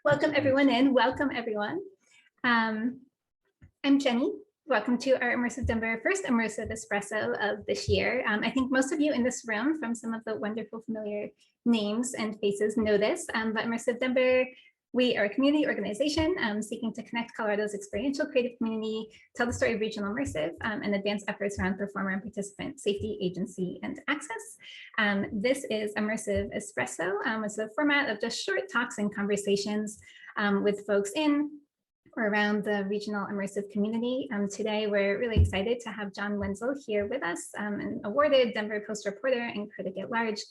Welcome everyone in. Welcome everyone. I'm Jenny. Welcome to our Immersive Denver first Immersive Espresso of this year. I think most of you in this room from some of the wonderful familiar names and faces know this, but Immersive Denver, we are a community organization seeking to connect Colorado's experiential creative community, tell the story of regional immersive, and advance efforts around performer and participant safety, agency, and access. This is Immersive Espresso. It's a format of just short talks and conversations with folks in or around the regional immersive community. Today, we're really excited to have John Wenzel here with us, an awarded Denver Post reporter and critic at large.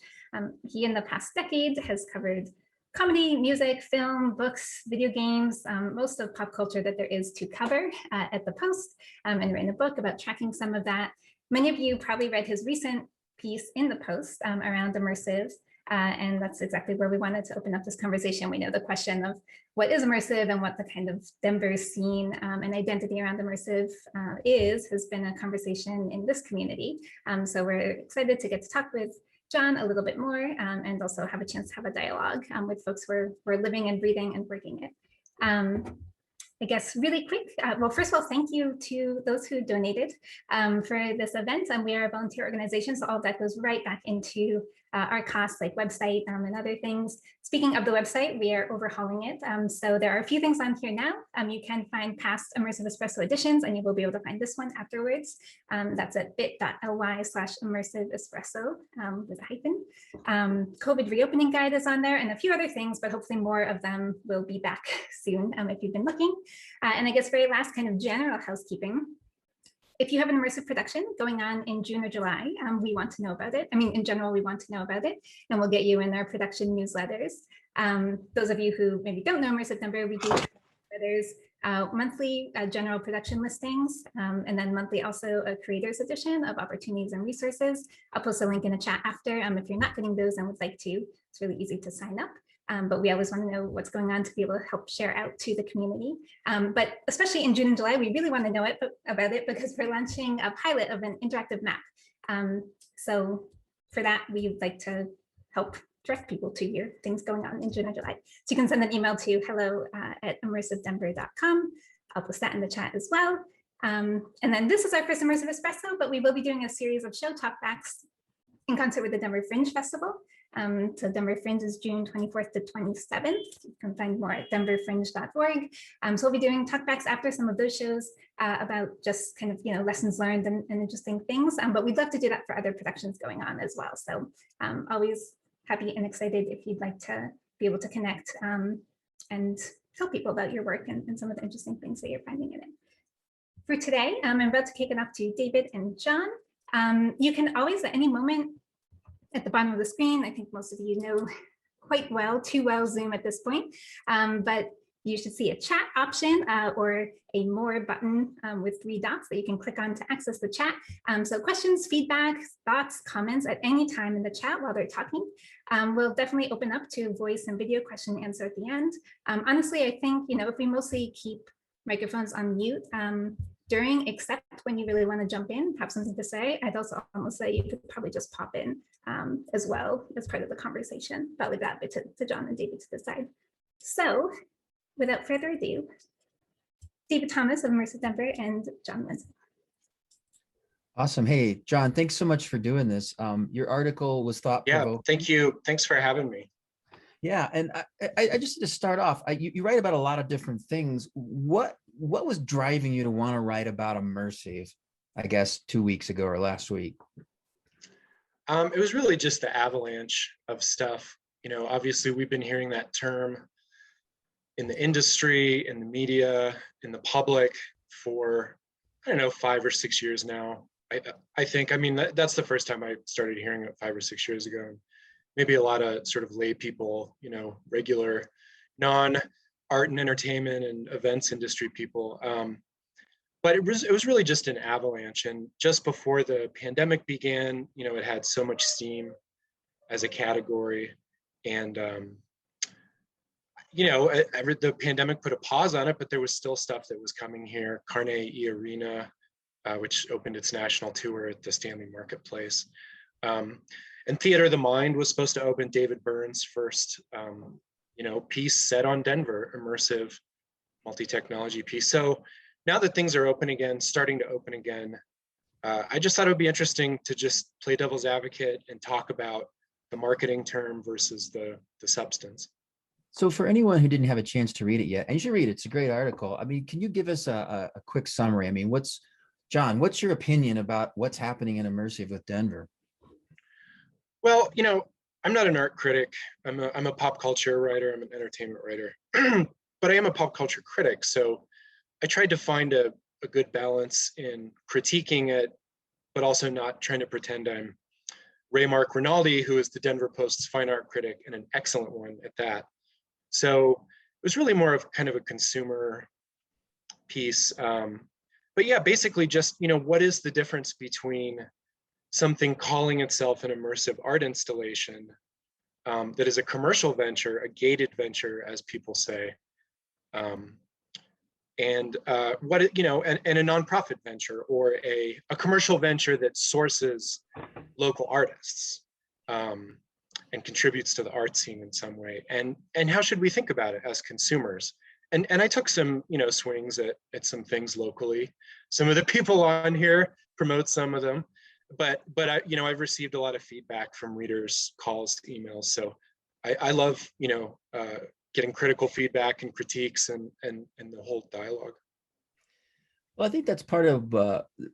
He, in the past decade, has covered comedy, music, film, books, video games, most of pop culture that there is to cover at the Post, and written a book about tracking some of that. Many of you probably read his recent piece in the Post around immersive, and that's exactly where we wanted to open up this conversation. We know the question of what is immersive and what the kind of Denver scene and identity around immersive has been a conversation in this community. So we're excited to get to talk with John a little bit more and also have a chance to have a dialogue with folks who are living and breathing and working it. I guess really quick, well, first of all, thank you to those who donated for this event. And we are a volunteer organization, so all of that goes right back into our costs like website and other things. Speaking of the website, we are overhauling it. So there are a few things on here now. You can find past Immersive Espresso editions, and you will be able to find this one afterwards. That's at bit.ly/immersive espresso with a hyphen. COVID reopening guide is on there and a few other things, but hopefully more of them will be back soon if you've been looking. And I guess very last kind of general housekeeping. If you have an immersive production going on in June or July, we want to know about it. I mean, in general, we want to know about it, and we'll get you in our production newsletters. Those of you who maybe don't know Immersive Denver, we do newsletters, monthly general production listings, and then monthly also a creators edition of opportunities and resources. I'll post a link in the chat after if you're not getting those and would like to. It's really easy to sign up. But we always want to know what's going on to be able to help share out to the community. But especially in June and July, we really want to know about it because we're launching a pilot of an interactive map. So for that, we'd like to help direct people to your things going on in June and July. So you can send an email to hello@immersivedenver.com. I'll post that in the chat as well. And then this is our first Immersive Espresso, but we will be doing a series of show talkbacks in concert with the Denver Fringe Festival. So Denver Fringe is June 24th to 27th. You can find more at denverfringe.org. So we'll be doing talkbacks after some of those shows about just kind of, lessons learned and interesting things. But we'd love to do that for other productions going on as well. So always happy and excited if you'd like to be able to connect and tell people about your work and some of the interesting things that you're finding in it. For today, I'm about to kick it off to David and John. You can always at any moment at the bottom of the screen, I think most of you know quite well, too well Zoom at this point, but you should see a chat option or a more button with 3 dots that you can click on to access the chat. So questions, feedback, thoughts, comments at any time in the chat while they're talking. We'll definitely open up to voice and video question and answer at the end. Honestly, I think, if we mostly keep microphones on mute, except when you really want to jump in, have something to say, I'd also almost say you could probably just pop in as well as part of the conversation. But leave that bit to John and David to decide. So without further ado, David Thomas of Immersive Denver and John Wenzel. Awesome. Hey, John, thanks so much for doing this. Your article was thought-provoking. Yeah, thank you. Thanks for having me. Yeah, and I just to start off, you write about a lot of different things. What was driving you to want to write about immersive, I guess, 2 weeks ago or last week? It was really just the avalanche of stuff. Obviously we've been hearing that term in the industry, in the media, in the public for, 5 or 6 years now. I think, that's the first time I started hearing it 5 or 6 years ago. Maybe a lot of sort of lay people, regular non-art and entertainment and events industry people. But it was really just an avalanche. And just before the pandemic began, it had so much steam as a category. And, the pandemic put a pause on it, but there was still stuff that was coming here. Carne Arena, which opened its national tour at the Stanley Marketplace. And Theater of the Mind was supposed to open, David Byrne's first, piece set on Denver, immersive multi-technology piece. So now that things are open again, starting to open again, I just thought it would be interesting to just play devil's advocate and talk about the marketing term versus the substance. So for anyone who didn't have a chance to read it yet, and you should read it, it's a great article. I mean, can you give us a quick summary? I mean, John, what's your opinion about what's happening in immersive with Denver? Well, I'm not an art critic. I'm a pop culture writer. I'm an entertainment writer, but I am a pop culture critic. So I tried to find a good balance in critiquing it, but also not trying to pretend I'm Ray Mark Rinaldi, who is the Denver Post's fine art critic and an excellent one at that. So it was really more of kind of a consumer piece. But yeah, basically just, what is the difference between something calling itself an immersive art installation that is a commercial venture, a gated venture, as people say, and what and a nonprofit venture or a commercial venture that sources local artists and contributes to the art scene in some way. And how should we think about it as consumers? And I took some swings at some things locally. Some of the people on here promote some of them, but I've received a lot of feedback from readers, calls, emails. So I love getting critical feedback and critiques and the whole dialogue. Well, I think that's part of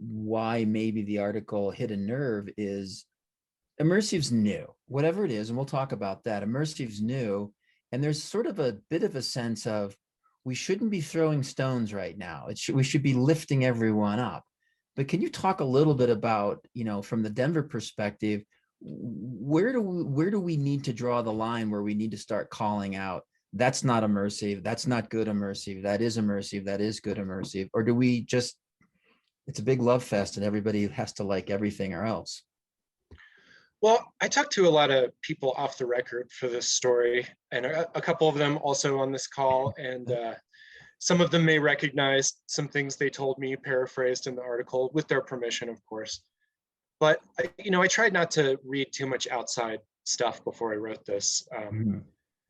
why maybe the article hit a nerve is immersive's new, whatever it is, and we'll talk about that. Immersive's new, and there's sort of a bit of a sense of we shouldn't be throwing stones right now. We should be lifting everyone up. But can you talk a little bit about, from the Denver perspective, where do we need to draw the line where we need to start calling out that's not immersive, that's not good immersive, that is immersive, that is good immersive? Or do we just, it's a big love fest and everybody has to like everything or else? Well, I talked to a lot of people off the record for this story, and a couple of them also on this call, and some of them may recognize some things they told me paraphrased in the article with their permission, of course. But I tried not to read too much outside stuff before I wrote this.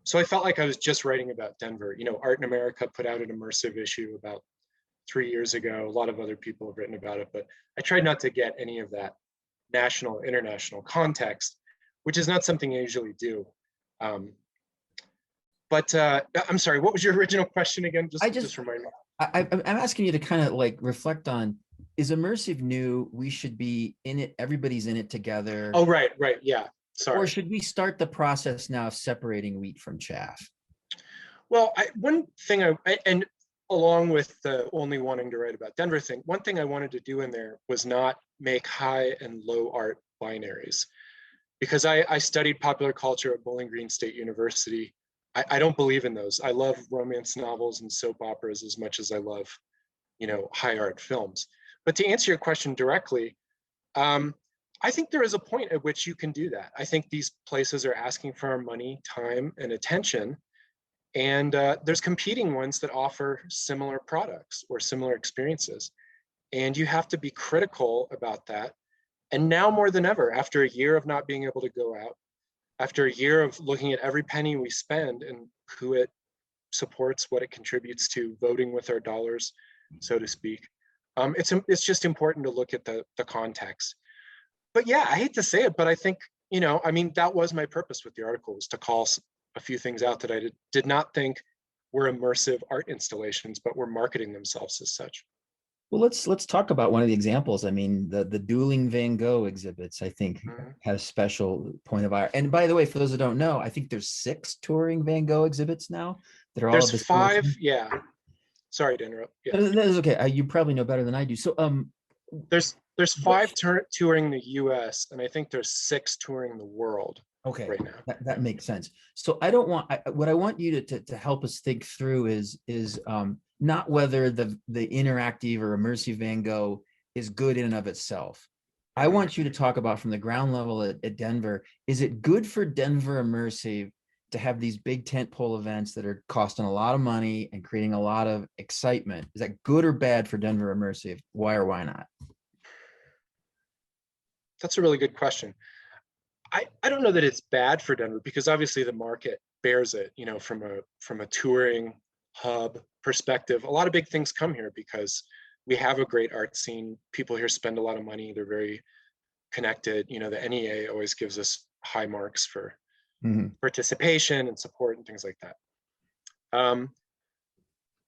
So I felt like I was just writing about Denver. Art in America put out an immersive issue about 3 years ago. A lot of other people have written about it, but I tried not to get any of that national, international context, which is not something I usually do. But I'm sorry, what was your original question again? Just remind me. I'm asking you to kind of like reflect on, is immersive new? We should be in it. Everybody's in it together. Oh, right. Yeah. Sorry. Or should we start the process now of separating wheat from chaff? Well, one thing and along with the only wanting to write about Denver thing, one thing I wanted to do in there was not make high and low art binaries, because I studied popular culture at Bowling Green State University. I don't believe in those. I love romance novels and soap operas as much as I love, high art films. But to answer your question directly, I think there is a point at which you can do that. I think these places are asking for our money, time, and attention. And there's competing ones that offer similar products or similar experiences. And you have to be critical about that. And now more than ever, after a year of not being able to go out, after a year of looking at every penny we spend and who it supports, what it contributes to, voting with our dollars, so to speak, it's just important to look at the context. But yeah, I hate to say it, but I think, that was my purpose with the article, was to call a few things out that I did not think were immersive art installations, but were marketing themselves as such. Well, let's talk about one of the examples. I mean, the dueling Van Gogh exhibits, I think, had a special point of art. And by the way, for those who don't know, I think there's 6 touring Van Gogh exhibits now. That are all there's 5, yeah. Sorry to interrupt. Yeah. That's okay. You probably know better than I do. So there's 5 touring the US, and I think there's 6 touring the world. Okay, right now. That makes sense. So what I want you to help us think through is not whether the interactive or immersive Van Gogh is good in and of itself. I want you to talk about, from the ground level at Denver, is it good for Denver Immersive to have these big tentpole events that are costing a lot of money and creating a lot of excitement? Is that good or bad for Denver Immersive? Why or why not? That's a really good question. I don't know that it's bad for Denver, because obviously the market bears it, you know, from a touring hub perspective. A lot of big things come here because we have a great art scene. People here spend a lot of money. They're very connected. You know, the NEA always gives us high marks for participation and support and things like that.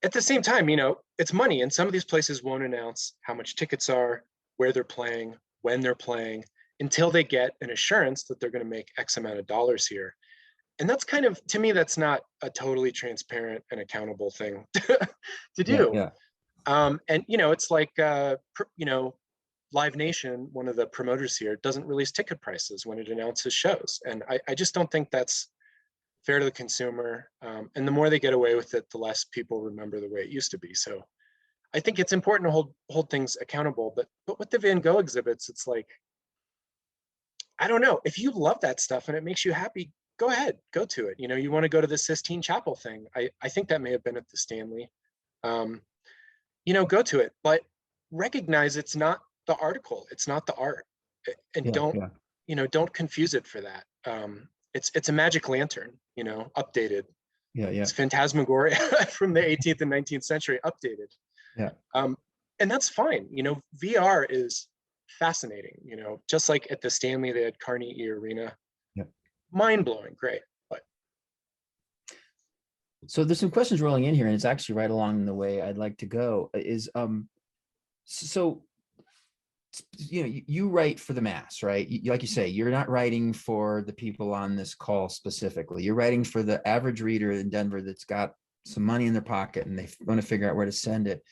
At the same time, you know, it's money, and some of these places won't announce how much tickets are, where they're playing, when they're playing, until they get an assurance that they're going to make X amount of dollars here. And that's kind of, to me, that's not a totally transparent and accountable thing to do. Yeah. And, you know, it's like, you know, Live Nation, one of the promoters here, doesn't release ticket prices when it announces shows. And I just don't think that's fair to the consumer. And the more they get away with it, the less people remember the way it used to be. So I think it's important to hold things accountable. But with the Van Gogh exhibits, it's like, I don't know, if you love that stuff and it makes you happy, go ahead, go to it. You know, you want to go to the Sistine Chapel thing. I think that may have been at the Stanley. You know, go to it, but recognize it's not the article, it's not the art, and you know, don't confuse it for that. It's a magic lantern, you know, updated. It's phantasmagoria from the 18th and 19th century, updated. And that's fine. You know, VR is fascinating. You know, just like at the Stanley, they had Carne Arena. Mind-blowing, great. But so there's some questions rolling in here, and it's actually right along the way I'd like to go. Is so, you know, you write for the mass, right? Like you say, you're not writing for the people on this call specifically. You're writing for the average reader in Denver that's got some money in their pocket and they want to figure out where to send it.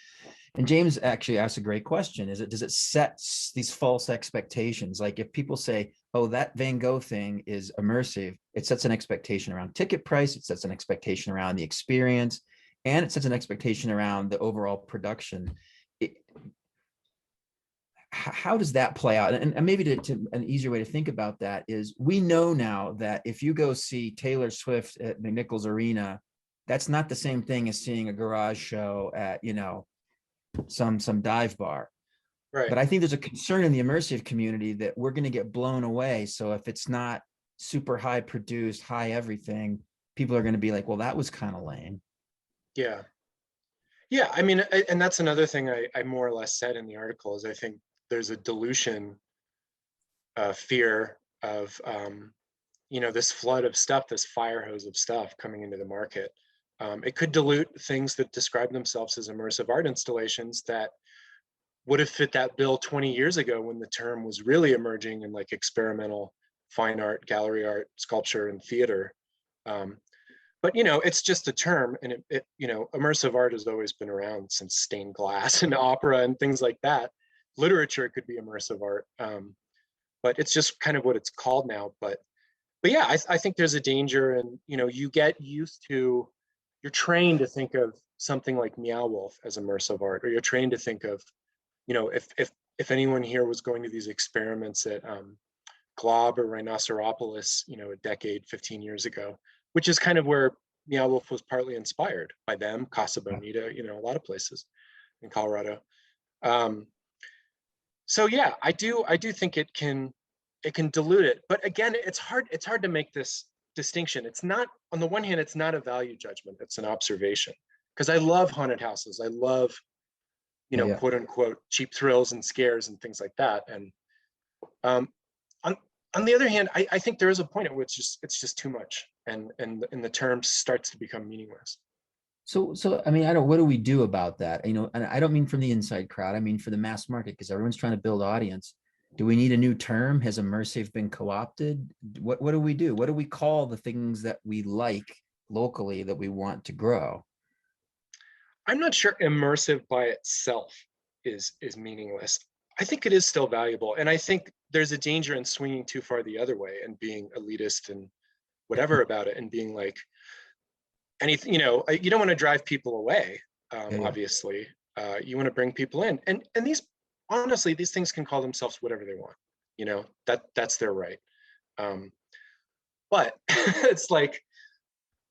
And James actually asked a great question. Does it set these false expectations? Like if people say, oh, that Van Gogh thing is immersive, it sets an expectation around ticket price, it sets an expectation around the experience, and it sets an expectation around the overall production. How does that play out? And maybe to an easier way to think about that is, we know now that if you go see Taylor Swift at McNichols Arena, that's not the same thing as seeing a garage show at, you know, some dive bar. Right. But I think there's a concern in the immersive community that we're going to get blown away. So if it's not super high produced, high everything, people are going to be like, well, that was kind of lame. Yeah. I mean, and that's another thing I more or less said in the article, is I think there's a dilution fear of, you know, this flood of stuff, this fire hose of stuff coming into the market. It could dilute things that describe themselves as immersive art installations that would have fit that bill 20 years ago when the term was really emerging in like experimental fine art, gallery art, sculpture, and theater. But, you know, it's just a term, and it you know, immersive art has always been around since stained glass and opera and things like that. Literature could be immersive art, but it's just kind of what it's called now. But yeah, I think there's a danger, and, you know, you get used to, you're trained to think of something like Meow Wolf as immersive art, or you're trained to think of, you know, if anyone here was going to these experiments at Gogh or Rhinoceropolis, you know, a decade, 15 years ago, which is kind of where Meow Wolf was partly inspired by them, Casa Bonita, you know, a lot of places in Colorado. So yeah, I do think it can dilute it. But again, it's hard to make this distinction. It's not, on the one hand, it's not a value judgment, it's an observation. Because I love haunted houses. I love, you know, quote unquote, cheap thrills and scares and things like that. And on the other hand, I think there is a point at which it's just too much, and the term starts to become meaningless. So I mean, what do we do about that? You know, and I don't mean from the inside crowd, I mean for the mass market, because everyone's trying to build audience. Do we need a new term? Has immersive been co-opted? What do we do? What do we call the things that we like locally that we want to grow? I'm not sure immersive by itself is meaningless. I think it is still valuable. And I think there's a danger in swinging too far the other way and being elitist and whatever about it, and being like, anything, you know, you don't want to drive people away. Obviously, you want to bring people in, and these, honestly, these things can call themselves whatever they want. You know, that's their right. But it's like,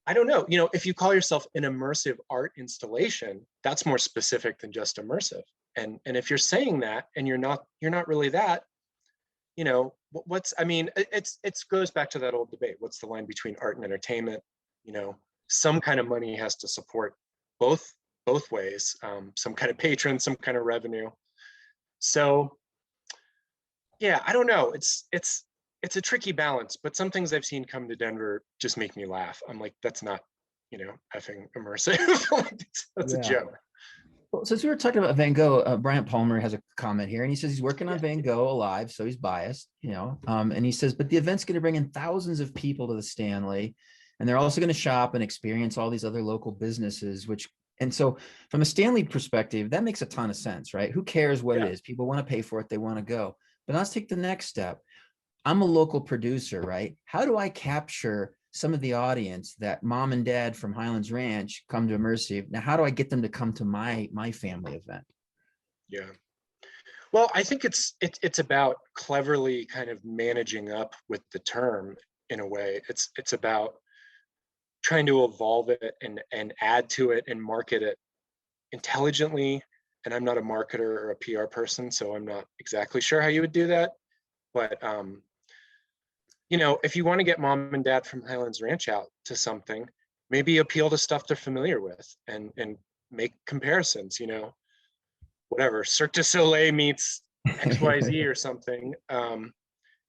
I don't know, you know, if you call yourself an immersive art installation, that's more specific than just immersive. And if you're saying that and you're not really that, you know, I mean, it goes back to that old debate. What's the line between art and entertainment? some kind of money has to support both ways, some kind of patron, some kind of revenue. So yeah, I don't know. It's a tricky balance, but some things I've seen come to Denver just make me laugh. I'm like, that's not, effing immersive. That's a joke. Well, since we were talking about Van Gogh, Bryant Palmer has a comment here, and he says he's working on Van Gogh Alive, so he's biased, and he says, but the event's going to bring in thousands of people to the Stanley, and they're also going to shop and experience all these other local businesses, and so from a Stanley perspective, that makes a ton of sense, right? Who cares what it is? People want to pay for it. They want to go. But let's take the next step. I'm a local producer, right? How do I capture some of the audience that mom and dad from Highlands Ranch come to Immersive? Now, how do I get them to come to my family event? Yeah. Well, I think it's about cleverly kind of managing up with the term in a way. It's about trying to evolve it and add to it and market it intelligently. And I'm not a marketer or a PR person, so I'm not exactly sure how you would do that. But if you want to get mom and dad from Highlands Ranch out to something, maybe appeal to stuff they're familiar with and make comparisons, whatever, Cirque du Soleil meets XYZ or something.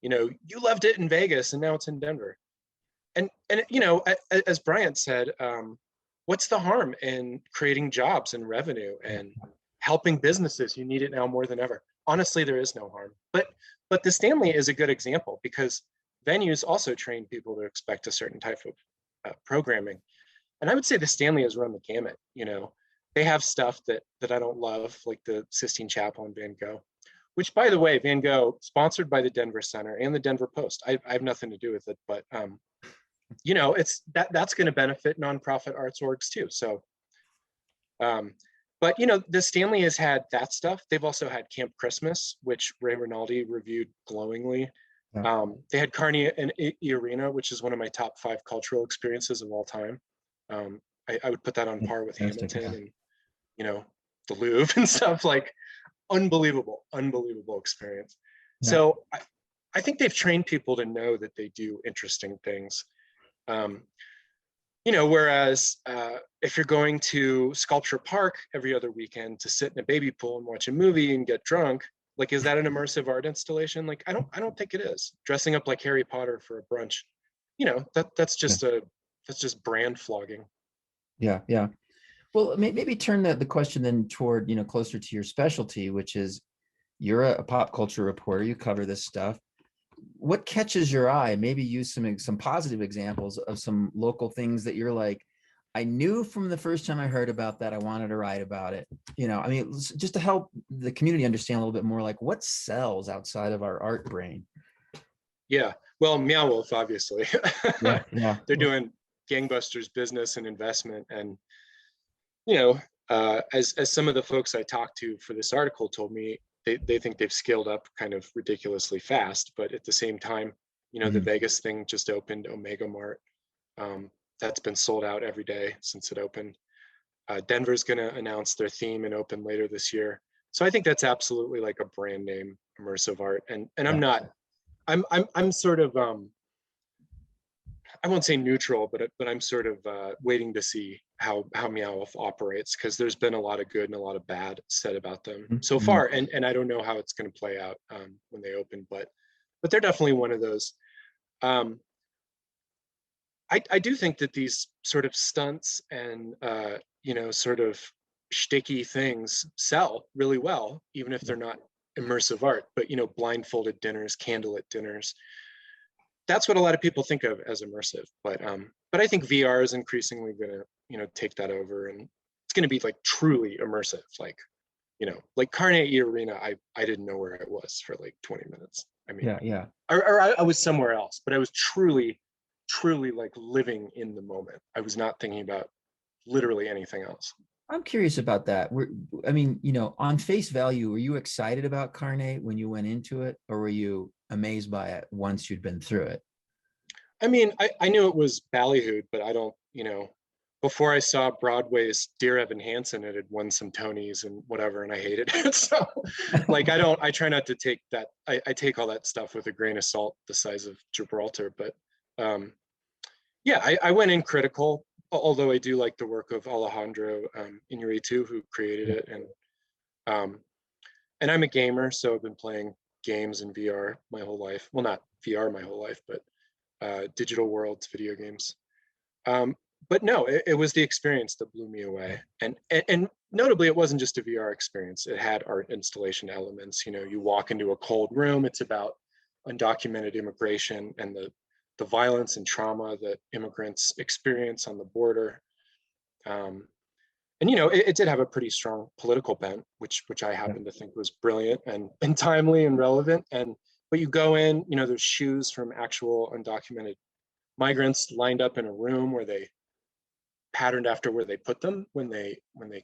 You loved it in Vegas and now it's in Denver. And as Bryant said, what's the harm in creating jobs and revenue and helping businesses? You need it now more than ever. Honestly, there is no harm. But the Stanley is a good example because venues also train people to expect a certain type of programming. And I would say the Stanley has run the gamut. They have stuff that I don't love, like the Sistine Chapel and Van Gogh, which, by the way, Van Gogh, sponsored by the Denver Center and the Denver Post. I have nothing to do with it, but it's that's going to benefit nonprofit arts orgs too. So, but the Stanley has had that stuff. They've also had Camp Christmas, which Ray Rinaldi reviewed glowingly. They had Carne and Arena, which is one of my top 5 cultural experiences of all time. I would put that on par with Hamilton and the Louvre and stuff. Like unbelievable experience. So I think they've trained people to know that they do interesting things. Whereas if you're going to Sculpture Park every other weekend to sit in a baby pool and watch a movie and get drunk, like, is that an immersive art installation? Like, I don't think it is. Dressing up like Harry Potter for a brunch, that's just brand flogging. Yeah. Well, maybe turn the question then toward, closer to your specialty, which is you're a pop culture reporter. You cover this stuff. What catches your eye? Maybe use some positive examples of some local things that you're like, I knew from the first time I heard about that, I wanted to write about it. Just to help the community understand a little bit more, like what sells outside of our art brain. Yeah, well, Meow Wolf, obviously. Yeah. They're doing gangbusters business and investment. And, as some of the folks I talked to for this article told me, they think they've scaled up kind of ridiculously fast. But at the same time, the Vegas thing just opened, Omega Mart. That's been sold out every day since it opened. Denver's going to announce their theme and open later this year. So I think that's absolutely like a brand name immersive art. And I'm sort of, I won't say neutral, but I'm sort of waiting to see how Meow Wolf operates, because there's been a lot of good and a lot of bad said about them so far. And I don't know how it's going to play out when they open, but they're definitely one of those. I do think that these sort of stunts and, sort of shticky things sell really well, even if they're not immersive art, but, blindfolded dinners, candlelit dinners. That's what a lot of people think of as immersive. But I think VR is increasingly going to, take that over, and it's going to be like truly immersive. Like, like Carne Arena, I didn't know where I was for like 20 minutes. I mean, yeah. Or I was somewhere else, but I was truly like living in the moment. I was not thinking about literally anything else. I'm curious about that. On face value, were you excited about Carne when you went into it, or were you amazed by it once you'd been through it? I mean, I knew it was ballyhooed, but I don't, before I saw Broadway's Dear Evan Hansen, it had won some Tonys and whatever, and I hated it. So like, I try not to take that. I take all that stuff with a grain of salt the size of Gibraltar, but Yeah, I went in critical, although I do like the work of Alejandro Inarritu, who created it, um, and I'm a gamer, so I've been playing games in VR my whole life. Well, not VR my whole life, but digital worlds, video games. Um, but no, it was the experience that blew me away. And notably, it wasn't just a VR experience. It had art installation elements. You know, you walk into a cold room. It's about undocumented immigration and the violence and trauma that immigrants experience on the border. And you know, it did have a pretty strong political bent, which I happen to think was brilliant and timely and relevant. And but you go in, you know, there's shoes from actual undocumented migrants lined up in a room where they patterned after where they put them when they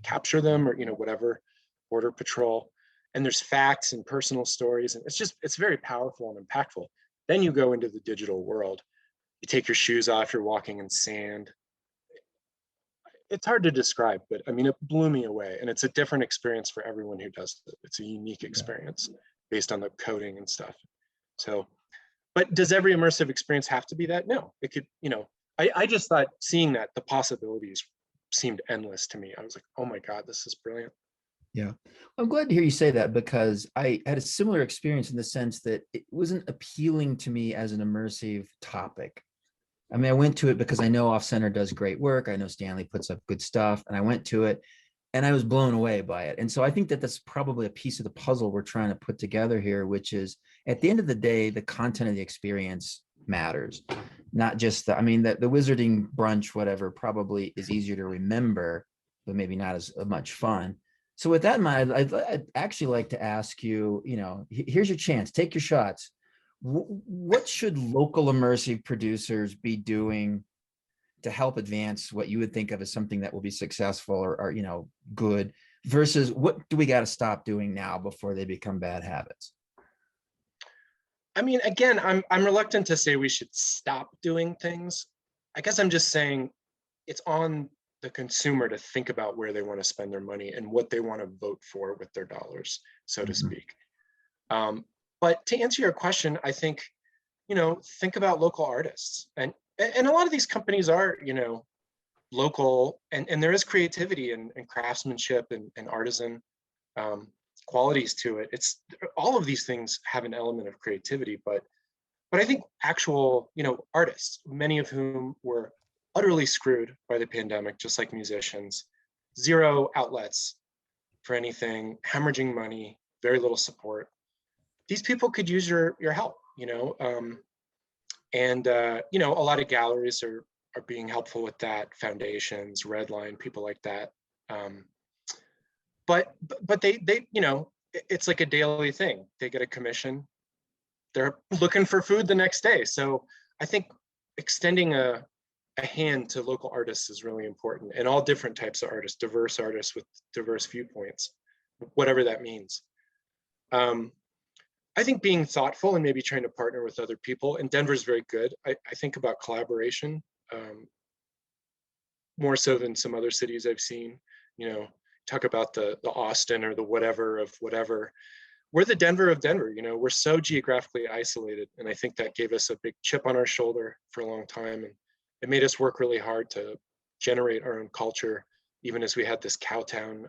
capture them, or you know, whatever, border patrol. And there's facts and personal stories, and it's very powerful and impactful. Then you go into the digital world. You take your shoes off, you're walking in sand. It's hard to describe, but I mean, it blew me away. And it's a different experience for everyone who does it. It's a unique experience based on the coding and stuff. So, but does every immersive experience have to be that? No, it could, you know, I just thought seeing that the possibilities seemed endless to me. I was like, oh my God, this is brilliant. Yeah, I'm glad to hear you say that, because I had a similar experience in the sense that it wasn't appealing to me as an immersive topic. I mean, I went to it because I know Off Center does great work. I know Stanley puts up good stuff, and I went to it and I was blown away by it. And so I think that that's probably a piece of the puzzle we're trying to put together here, which is at the end of the day, the content of the experience matters, not just the, I mean, the wizarding brunch, whatever, probably is easier to remember, but maybe not as much fun. So with that in mind, I'd actually like to ask you, you know, here's your chance, take your shots. What should local immersive producers be doing to help advance what you would think of as something that will be successful or you know, good, versus what do we got to stop doing now before they become bad habits? I mean, again, I'm reluctant to say we should stop doing things. I guess I'm just saying it's on the consumer to think about where they want to spend their money and what they want to vote for with their dollars, so to speak. But to answer your question, I think, you know, think about local artists, and a lot of these companies are, you know, local, and there is creativity and craftsmanship and artisan qualities to it. It's all of these things have an element of creativity, but I think actual, you know, artists, many of whom were utterly screwed by the pandemic, just like musicians, zero outlets for anything, hemorrhaging money, very little support. These people could use your help, you know, you know, a lot of galleries are being helpful with that, foundations, Redline, people like that. But they, you know, it's like a daily thing. They get a commission, they're looking for food the next day. So I think extending a hand to local artists is really important, and all different types of artists, diverse artists with diverse viewpoints, whatever that means. I think being thoughtful and maybe trying to partner with other people, and Denver's very good. I think about collaboration more so than some other cities I've seen. You know, talk about the Austin or the whatever of whatever. We're the Denver of Denver, you know, we're so geographically isolated. And I think that gave us a big chip on our shoulder for a long time. And it made us work really hard to generate our own culture, even as we had this cowtown,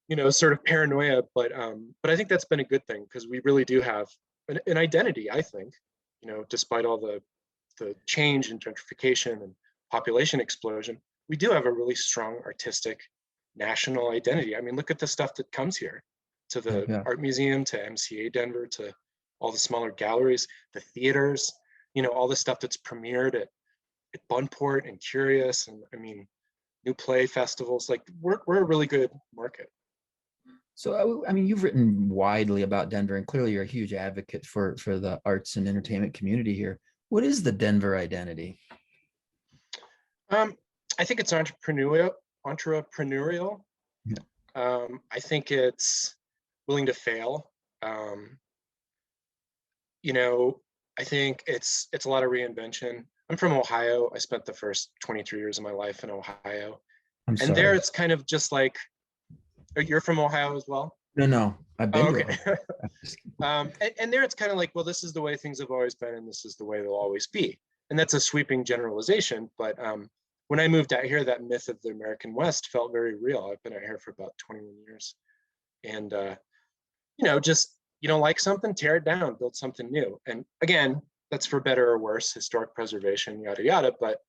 you know, sort of paranoia. But I think that's been a good thing, because we really do have an identity, I think, you know, despite all the change and gentrification and population explosion, we do have a really strong artistic national identity. I mean, look at the stuff that comes here, to the art museum, to MCA Denver, to all the smaller galleries, the theaters, you know, all the stuff that's premiered at Bunport and Curious, and I mean, new play festivals. Like we're a really good market. So, I mean, you've written widely about Denver, and clearly you're a huge advocate for the arts and entertainment community here. What is the Denver identity? I think it's entrepreneurial. Yeah. I think it's willing to fail. You know, I think it's a lot of reinvention. I'm from Ohio. I spent the first 23 years of my life in Ohio. I'm sorry. And there it's kind of just like, you're from Ohio as well? No, I've been to Ohio. And there it's kind of like, well, this is the way things have always been, and this is the way they'll always be. and that's a sweeping generalization, but when I moved out here, that myth of the American West felt very real. I've been out here for about 21 years. And, just, you don't like something, tear it down, build something new. And again, that's for better or worse, historic preservation, yada, yada. But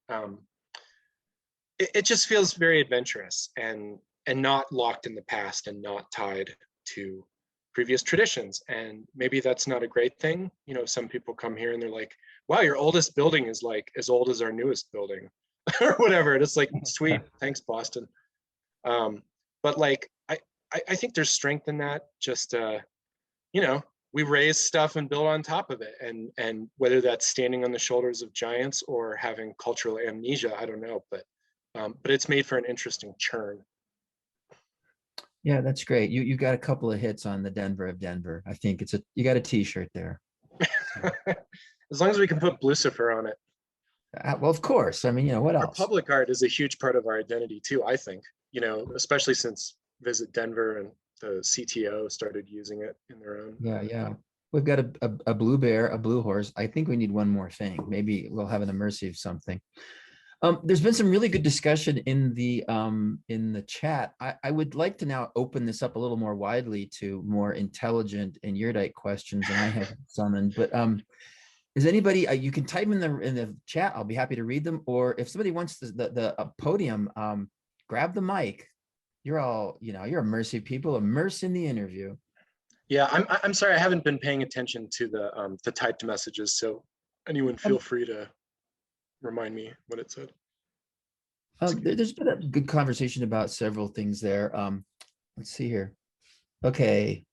it just feels very adventurous and not locked in the past and not tied to previous traditions. And maybe that's not a great thing. Some people come here and they're like, wow, your oldest building is like as old as our newest building or whatever. And it's like, sweet, thanks, Boston. But like, I think there's strength in that. Just, we raise stuff and build on top of it. And whether that's standing on the shoulders of giants or having cultural amnesia, I don't know, but it's made for an interesting churn. Yeah, that's great. You got a couple of hits on the Denver of Denver. I think you got a t-shirt there. As long as we can put Lucifer on it. Well, of course. I mean, what else? Our public art is a huge part of our identity too, I think, especially since Visit Denver and the CTO started using it in their own. Yeah. We've got a blue bear, a blue horse. I think we need one more thing. Maybe we'll have an immersive something. There's been some really good discussion in the chat. I would like to now open this up a little more widely to more intelligent and erudite questions, and I have summoned. But is anybody? You can type in the chat. I'll be happy to read them. Or if somebody wants the podium, grab the mic. You're all you're immersive people. Immerse in the interview. Yeah, I'm sorry. I haven't been paying attention to the typed messages. So anyone feel free to remind me what it said. There's been a good conversation about several things there. Let's see here. Okay.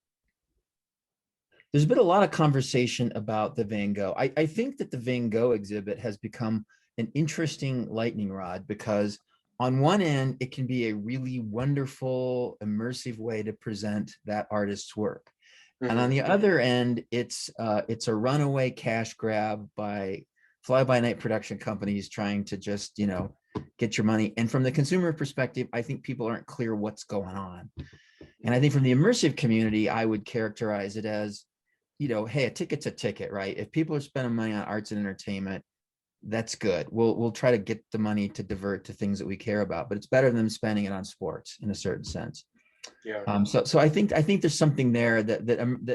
There's been a lot of conversation about the Van Gogh. I think that the Van Gogh exhibit has become an interesting lightning rod because on one end, it can be a really wonderful, immersive way to present that artist's work. Mm-hmm. And on the other end, it's a runaway cash grab by fly-by-night production companies trying to just, get your money. And from the consumer perspective, I think people aren't clear what's going on. And I think from the immersive community, I would characterize it as, hey, a ticket's a ticket, right? If people are spending money on arts and entertainment, that's good. We'll try to get the money to divert to things that we care about, but it's better than them spending it on sports in a certain sense. Yeah. So I think there's something there that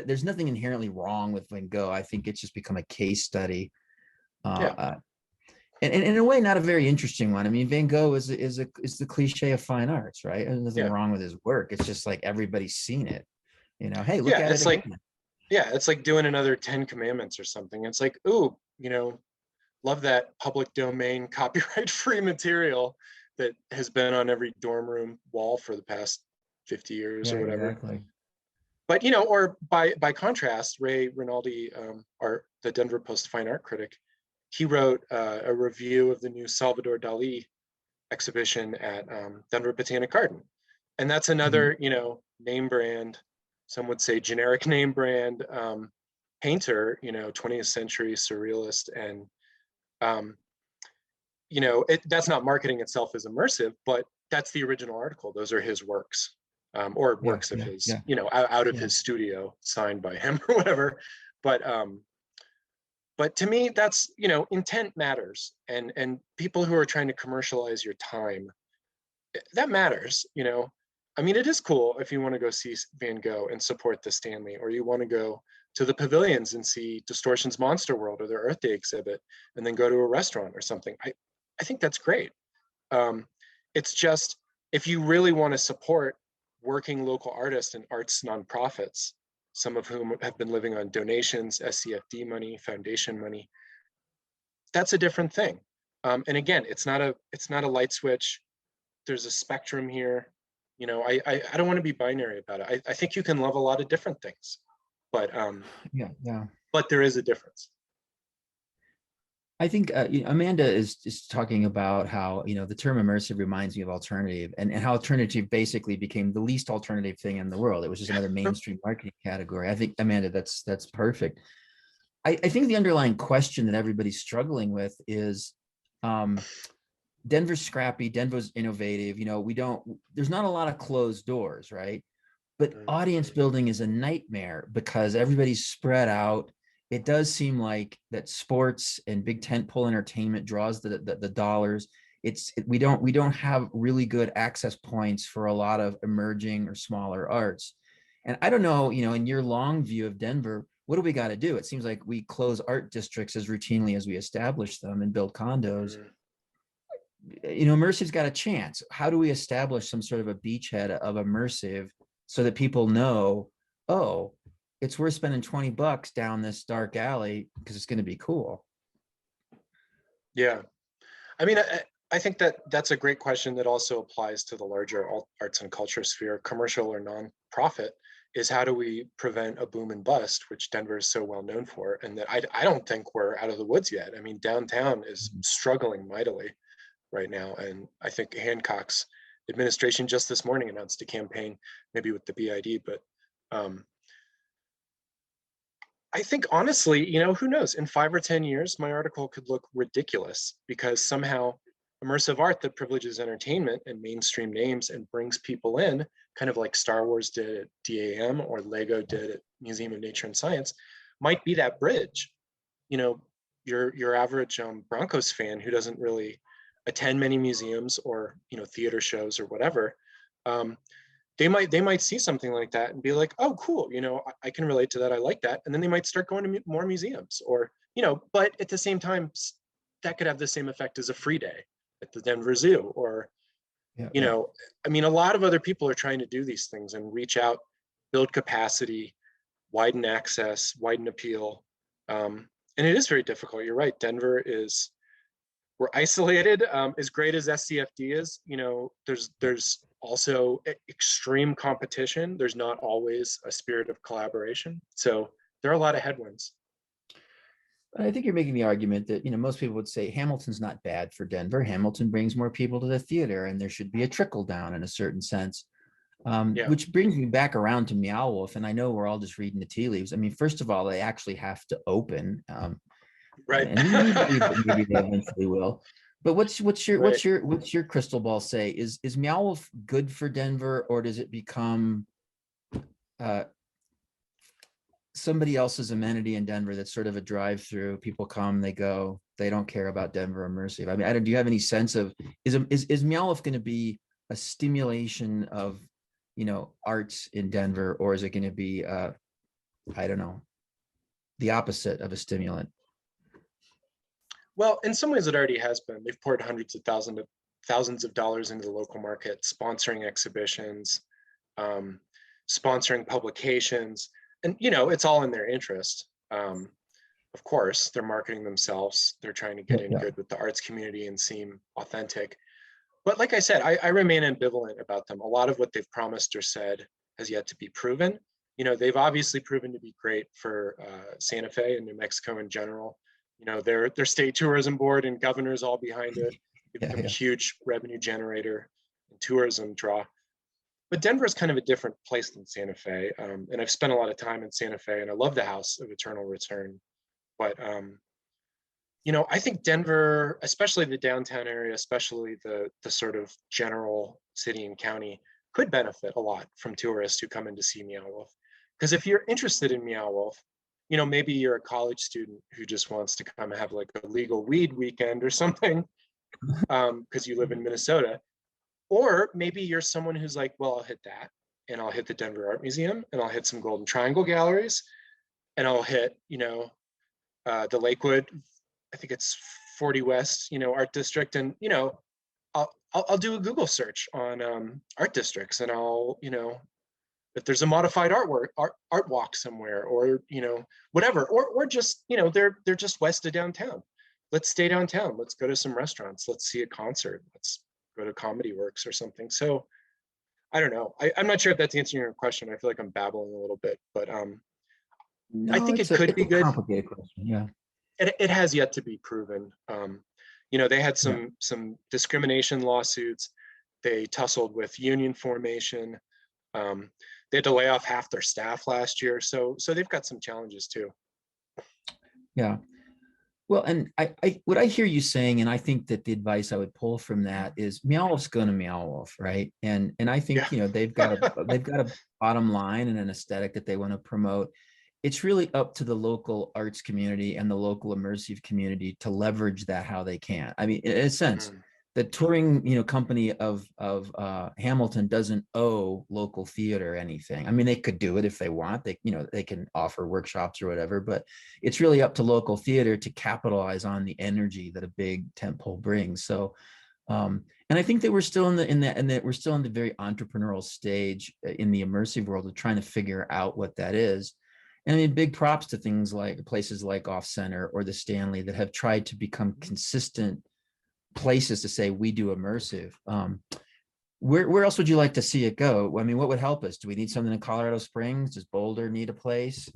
there's nothing inherently wrong with Van Gogh. I think it's just become a case study. And in a way, not a very interesting one. I mean, Van Gogh is the cliche of fine arts, right? There's nothing wrong with his work. It's just like everybody's seen it. Hey, look at it. It's like, it's like doing another 10 Commandments or something. It's like, ooh, love that public domain copyright-free material that has been on every dorm room wall for the past 50 years or whatever. Exactly. But or by contrast, Ray Rinaldi, the Denver Post fine art critic, he wrote a review of the new Salvador Dali exhibition at Denver Botanic Garden. And that's another, name brand, some would say generic name brand painter, 20th century surrealist. And, that's not marketing itself as immersive, but that's the original article. Those are his works or works of his, out of his studio signed by him or whatever. But to me, that's, intent matters. And people who are trying to commercialize your time, that matters, I mean, it is cool if you want to go see Van Gogh and support the Stanley, or you want to go to the pavilions and see Distortion's Monster World or their Earth Day exhibit, and then go to a restaurant or something. I think that's great. It's just, if you really want to support working local artists and arts nonprofits, some of whom have been living on donations, SCFD money, foundation money, that's a different thing. And again, it's not a light switch. There's a spectrum here. I don't want to be binary about it. I think you can love a lot of different things, but but there is a difference. I think Amanda is talking about how the term immersive reminds me of alternative, and how alternative basically became the least alternative thing in the world. It was just another mainstream marketing category. I think, Amanda, that's perfect. I think the underlying question that everybody's struggling with is Denver's scrappy, Denver's innovative. There's not a lot of closed doors, right? But audience building is a nightmare because everybody's spread out. it does seem like that sports and big tentpole entertainment draws the dollars. We don't have really good access points for a lot of emerging or smaller arts. And I don't know, in your long view of Denver, what do we got to do? It seems like we close art districts as routinely as we establish them and build condos. Immersive's got a chance. How do we establish some sort of a beachhead of immersive so that people know, oh, it's worth spending $20 down this dark alley because it's going to be cool? Yeah. I mean, I think that's a great question that also applies to the larger arts and culture sphere, commercial or nonprofit, is how do we prevent a boom and bust, which Denver is so well known for, and that I don't think we're out of the woods yet. I mean, downtown is struggling mightily right now. And I think Hancock's administration just this morning announced a campaign, maybe with the BID, but I think honestly, who knows, in 5 or 10 years, my article could look ridiculous because somehow immersive art that privileges entertainment and mainstream names and brings people in, kind of like Star Wars did at DAM or Lego did at Museum of Nature and Science, might be that bridge. Your average Broncos fan who doesn't really attend many museums or theater shows or whatever, they might see something like that and be like, oh, cool, I can relate to that, I like that, and then they might start going to more museums, or but at the same time, that could have the same effect as a free day at the Denver Zoo, or I mean, a lot of other people are trying to do these things and reach out, build capacity, widen access, widen appeal, and it is very difficult. You're right, Denver we're isolated. As great as SCFD is, there's also extreme competition. There's not always a spirit of collaboration. So there are a lot of headwinds. I think you're making the argument that, most people would say Hamilton's not bad for Denver. Hamilton brings more people to the theater and there should be a trickle down in a certain sense. Which brings me back around to Meow Wolf. And I know we're all just reading the tea leaves. I mean, first of all, they actually have to open. Right. And maybe they eventually will. But what's your crystal ball say? Is Meow Wolf good for Denver, or does it become somebody else's amenity in Denver that's sort of a drive-through? People come, they go, they don't care about Denver Immersive. I mean, do you have any sense of is Meow Wolf going to be a stimulation of arts in Denver, or is it going to be I don't know, the opposite of a stimulant? Well, in some ways it already has been. They've poured hundreds of thousands of dollars into the local market, sponsoring exhibitions, sponsoring publications, and it's all in their interest. Of course, they're marketing themselves. They're trying to get in good with the arts community and seem authentic. But like I said, I remain ambivalent about them. A lot of what they've promised or said has yet to be proven. They've obviously proven to be great for Santa Fe and New Mexico in general. Their state tourism board and governor's all behind it. They've become a huge revenue generator and tourism draw. But Denver is kind of a different place than Santa Fe. And I've spent a lot of time in Santa Fe, and I love the House of Eternal Return. But, I think Denver, especially the downtown area, especially the sort of general city and county, could benefit a lot from tourists who come in to see Meow Wolf. Because if you're interested in Meow Wolf, maybe you're a college student who just wants to come have like a legal weed weekend or something because you live in Minnesota. Or maybe you're someone who's like, well, I'll hit that, and I'll hit the Denver Art Museum, and I'll hit some Golden Triangle galleries, and I'll hit, the Lakewood, I think it's 40 West, Art District, and I'll do a Google search on art districts, and I'll, if there's a modified art walk somewhere, or whatever, or just they're just west of downtown. Let's stay downtown. Let's go to some restaurants. Let's see a concert. Let's go to Comedy Works or something. So I don't know. I'm not sure if that's answering your question. I feel like I'm babbling a little bit, but no, I think it could be good. Complicated question. Yeah. It has yet to be proven. They had some discrimination lawsuits. They tussled with union formation. They had to lay off half their staff last year. So they've got some challenges too. Yeah. Well, and what I hear you saying, and I think that the advice I would pull from that is Meow Wolf's going to Meow Wolf, right? And I think they've got a bottom line and an aesthetic that they want to promote. it's really up to the local arts community and the local immersive community to leverage that how they can. I mean, in a sense, Mm. the touring, company of Hamilton doesn't owe local theater anything. I mean, they could do it if they want. They can offer workshops or whatever, but it's really up to local theater to capitalize on the energy that a big tentpole brings. So, and I think that we're still we're still in the very entrepreneurial stage in the immersive world of trying to figure out what that is. And I mean, big props to things like places like Off Center or the Stanley that have tried to become consistent places to say we do immersive. Where else would you like to see it go? I mean, what would help us? Do we need something in Colorado Springs? Does Boulder need a place?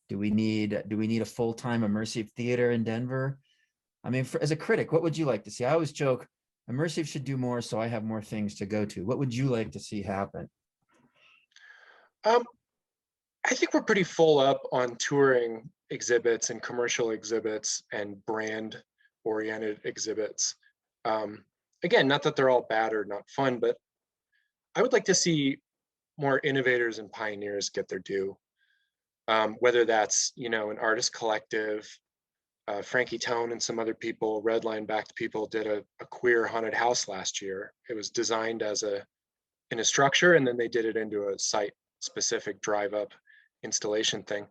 Do we need a full-time immersive theater in Denver? I mean, as a critic, what would you like to see? I always joke, immersive should do more so I have more things to go to. What would you like to see happen? Um, I think we're pretty full up on touring exhibits and commercial exhibits and brand oriented exhibits. Again, not that they're all bad or not fun, but I would like to see more innovators and pioneers get their due. Whether that's, an artist collective, Frankie Tone and some other people, Redline backed people did a queer haunted house last year. It was designed as in a structure, and then they did it into a site specific drive up installation thing.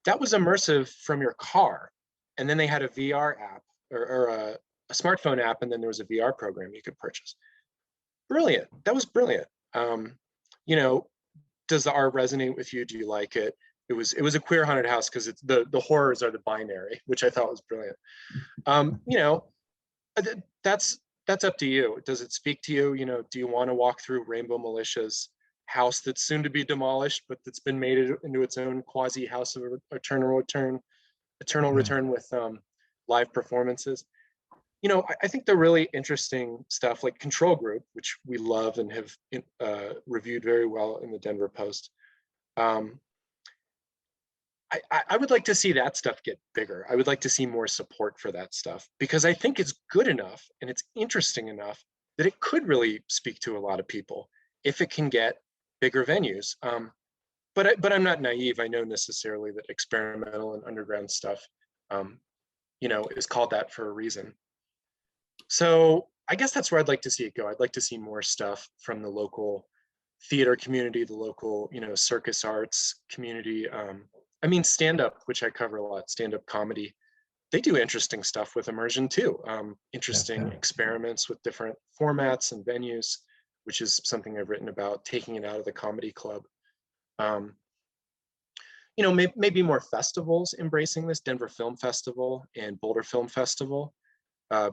That was immersive from your car. And then they had a VR app or a smartphone app, and then there was a VR program you could purchase. Brilliant. That was brilliant. You know, does the art resonate with you? Do you like it? It was a queer haunted house because it's the horrors are the binary, which I thought was brilliant. You know, that's up to you. Does it speak to you? You know, do you want to walk through Rainbow Militia's house that's soon to be demolished, but that's been made into its own quasi house of eternal return with live performances? You know, I think the really interesting stuff like Control Group, which we love and have reviewed very well in the Denver Post. I would like to see that stuff get bigger. I would like to see more support for that stuff because I think it's good enough and it's interesting enough that it could really speak to a lot of people if it can get bigger venues. But I'm not naive. I know necessarily that experimental and underground stuff, you know, is called that for a reason. So I guess that's where I'd like to see it go. I'd like to see more stuff from the local theater community, the local, you know, circus arts community. I mean, stand-up, which I cover a lot, stand-up comedy, they do interesting stuff with immersion too. Interesting experiments with different formats and venues, which is something I've written about, taking it out of the comedy club. You know, maybe more festivals embracing this, Denver Film Festival and Boulder Film Festival.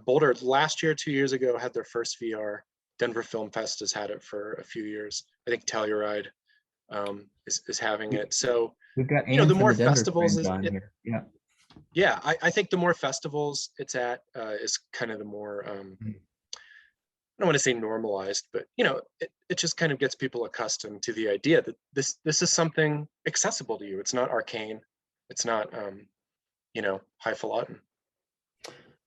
Boulder last year, 2 years ago, had their first VR. Denver Film Fest has had it for a few years. I think Telluride is having it. So we've got you know, the from more the Denver festivals on here. Yeah, I think the more festivals it's at is kind of the more I don't want to say normalized, but you know, it just kind of gets people accustomed to the idea that this is something accessible to you. It's not arcane. It's not you know, highfalutin.